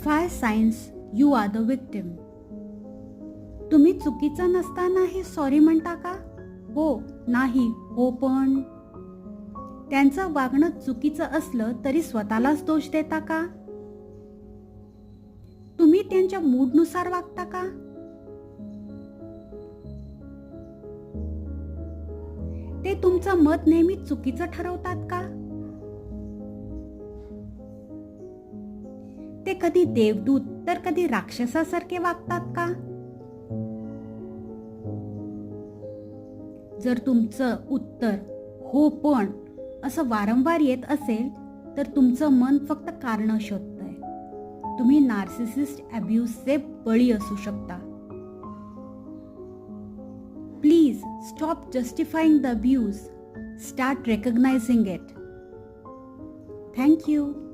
5 signs you are the victim. तुम्ही चुकीचं नसतानाही सॉरी म्हणता का? हो, नाही, हो पण. त्यांचं वागणं चुकीचं असलं तरी स्वतःलाच दोष देता का? तुम्ही त्यांच्या मूडनुसार वागता का? ते तुमचं मत नेहमी चुकीचं ठरवतात का? ते कधी देवदूत तर कधी राक्षसासारखे वागतात का? जर तुमचं उत्तर हो पण असं वारंवार येत असेल तर तुमचं मन फक्त कारण शोधतंय. तुम्ही नार्सिसिस्ट अब्यूजचे बळी असू शकता. Please stop justifying the abuse. Start recognising it. Thank you.